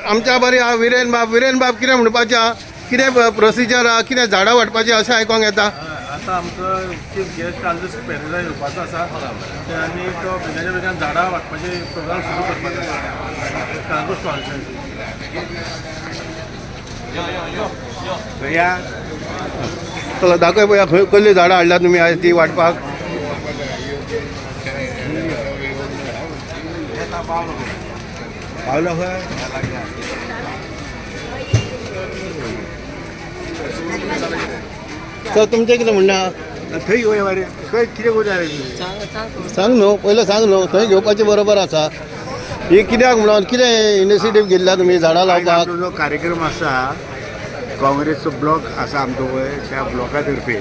आमच्या बरी हा वीरेन बाब कितें म्हणपाचें आहा कितें प्रोसिजर आहा कितें झाडां वाडपाचें अशें आयकोंक येता. आतां आमचो चीफ गेस्ट चार्ल्स पेरेरा येवपाचो आसा आनी तो बेगीच्या बेगीन झाडां वाडपाचे प्रोग्राम सुरू करपाचो आसा काळंगूट कॉन्स्टिट्युएन्सी. चला दाखय पळया खंय कसलीं झाडां हाडल्यात तुमी आयज ती वाडपाक. पावलो खंय तर तुमचें कितें म्हणणें आहा थंय येवया मरे खंय कितें करता रे सांग न्हू पयलें सांग न्हू थंय घेवपाचें बरोबर आसा. ही कित्याक म्हणून कितें इनिशिएटीव घेतल्या तुमी झाडां लावपाक. जो कार्यक्रम आसा काँग्रेसचो ब्लॉक आसा आमचो पळय त्या ब्लॉका तर्फे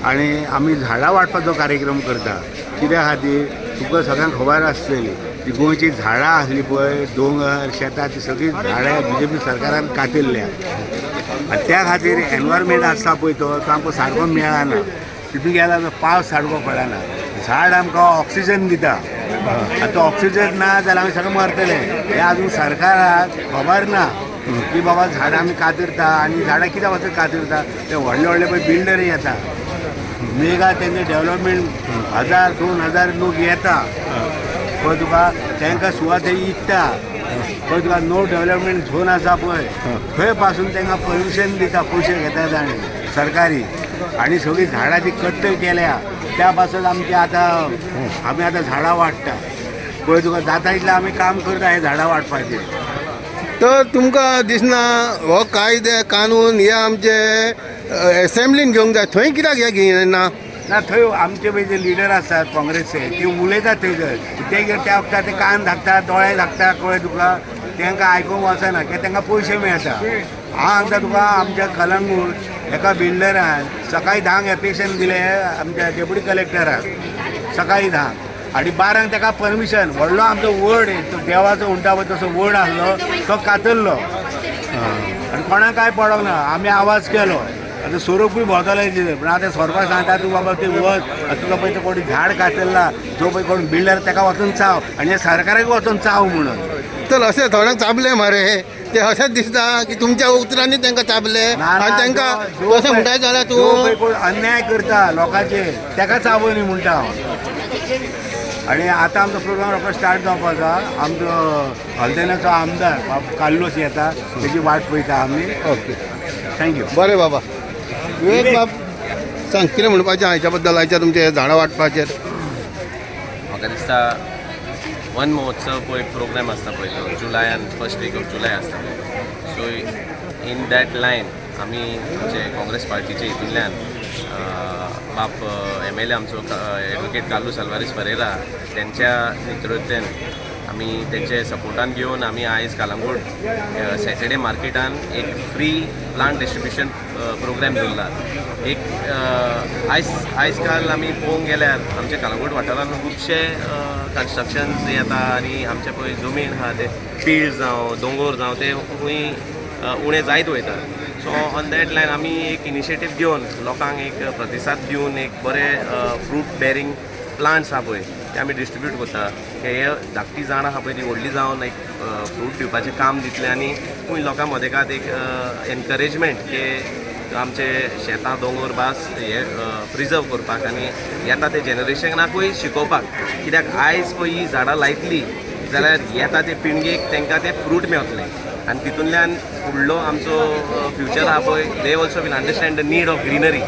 आनी आमी झाडां वाडपाचो कार्यक्रम करता. कित्या खातीर तुका सगळ्यांक खबर आसतली जी गोंयची झाडां आसली पळय दोंगर शेतां ती सगळीं झाडां BJP सरकारान कातिल्ल्या आनी त्या खातीर एनवायरमेंट आसता पळय तो आमकां सारको मेळना. तितून गेला तो पावस सारको पडना. झाड आमकां ऑक्सिजन दिता आनी तो ऑक्सिजन ना जाल्यार आमी सगळे मरतले. हे आजून सरकाराक खबर ना की बाबा झाडां आमी कातरता आनी झाडां कित्याक वचून कातरता. ते व्हडले व्हडले पळय बिल्डर येता मेगा तेंचे डेवलपमेंट 1000-2000 लोक येता पळय तुका तांकां सुवात थंय इकता पळय तुका नो डेवलपमेंट झोन आसा पळय थंय पासून तांकां परमिशन दिता पयशे घेता ताणें सरकारी आनी सगळीं झाडांची कत्तल केल्या. त्या पासून आमची आतां आमी आतां झाडां वाडटा पळय तुका जाता इतलें आमी काम करता हे झाडां वाडपाचें. तर तुमकां दिसना हो कायदे कानून हे आमचे एसेंब्लीन घेवंक जाय थंय कित्याक हे घेयना. ना थंय आमचे पळय जे लिडर आसात काँग्रेसचे ते उलयतात थंयसर ते त्या वखदार ते कान धाकतात दोळे धाकतात कळ्ळें तुका तांकां आयकूंक वचना कित्याक तांकां पयशे मेळटा. हांव सांगता तुका आमच्या कलंगूट एका बिल्डरान सकाळीं 10 एप्लिकेशन दिलें आमच्या डेप्युटी कलेक्टराक सकाळीं 10 आनी 12 ताका परमिशन व्हडलो आमचो वड तो देवाचो म्हणटा पळय तसो वड आसलो तो कातरलो आनी कोणाक कांय पडोंक ना. आमी आवाज केलो आतां सोरोपूय भोंवताले पूण आतां सोरपाक सांगता तूं बाबा ते वच तुका पळय कोणी झाड कातरला जो पळय कोण बिल्डर ताका वचून चाव आनी हे सरकाराक वचून चाव म्हणून. तर अशें थोड्यांक चाबले मरे ते अशेंच दिसता की तुमच्या उतरांनी तांकां चाबले आनी तांकां कशें म्हणटाय जाल्यार तूं कोण अन्याय करता लोकांचेर ताका चावो न्ही म्हणटा हांव. आनी आतां आमचो प्रोग्राम रोखडो स्टार्ट जावपाचो आसा. आमचो हलदण्याचो आमदार कार्लोस येता तेजी वाट पळयता आमी. Okay thank you. बरें बाबा. विवेक बाब सांग कितें म्हणपाचें हाच्या बद्दल आयच्या तुमचे झाडां वाडपाचेर. म्हाका दिसता वन महोत्सव पळय प्रोग्राम आसता पळय जुलायान फर्स्ट वीक ऑफ जुलाय आसता सो इन दॅट लायन आमी जे काँग्रेस पार्टीचे हितूंतल्यान बाप MLA आमचो एडवोकेट कार्लोस आल्वारेस परेरा त्यांच्या नेतृत्वान आमी तेंचे सपोर्टान घेवन आमी आयज कालंगूट सॅटर्डे मार्केटान एक फ्री प्लांट डिस्ट्रिब्युशन प्रोग्राम दवरला. एक आयज काल आमी पळोवंक गेल्यार आमच्या कालंगूट वाठारांत खुबशे कन्स्ट्रक्शन्स येता आनी आमचे पळय जमीन आहा ते फिल्ड जावं दोंगर जावं ते खंय उणें जायत वयता. सो ऑन दॅट लायन आमी एक इनिशिएटीव घेवन लोकांक एक प्रतिसाद दिवन एक बरें फ्रूट बेरींग प्लांट्स आहा पळय ते आमी डिस्ट्रिब्यूट करता. हे धाकटी झाडां आहा पळय ती व्हडली जावन एक फ्रूट दिवपाचें काम दितलें आनी खूंय लोकां मदेकात एक एनकरेजमेंट की आमचे शेतां दोंगर भास हे प्रिजर्व करपाक आनी येता ते जनरेशनाकूय शिकोवपाक. कित्याक आयज पळय ही झाडां लायतली जाल्यार येता ते पिळगेक तांकां ते फ्रूट मेळटलें आनी तितूंतल्यान फुडलो आमचो फ्युचर आहा पळय they also will understand the need of greenery.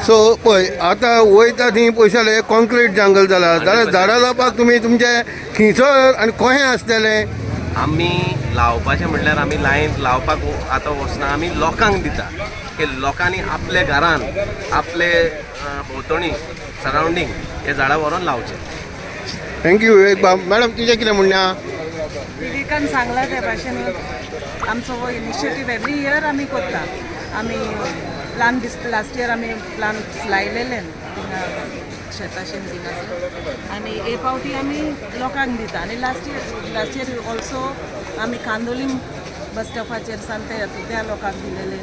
So पळय आतां वयता थंय पयशाले कॉन्क्रीट जंगल जाला जाल्यार झाडां लावपाक तुमी तुमचे खिंचर आनी कहें आसतलें. आमी लावपाचें म्हणल्यार आमी लायन लावपाक आतां वचना आमी लोकांक दिता की लोकांनी आपल्या घरान आपले भोंवतणी सरावंडींग हे झाडां व्हरोन लावचें. थँक्यू विवेक बाब. मॅडम तुजें कितें म्हणणें आहा. विवेकान सांगला त्या भाशेन आमचो हो इनिशिएटीव एवरी इयर आमी करता. आमी प्लांट लास्ट इयर आमी प्लांट्स लायलेले शेता शेंदीनाचो आनी हे फावटी आमी लोकांक दिता. आनी लास्ट इयर ऑल्सो आमी कांदोलीम बस स्टॉपाचेर सान त्या लोकांक दिलेले.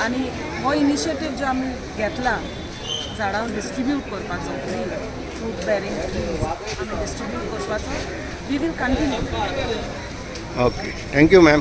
आनी हो इनिशिएटीव जो आमी घेतला झाडां डिस्ट्रिब्यूट करपाचो फ्री फ्रूट बेरींग ट्रीज आमी डिस्ट्रिब्यूट करपाचो we will continue. Okay thank you ma'am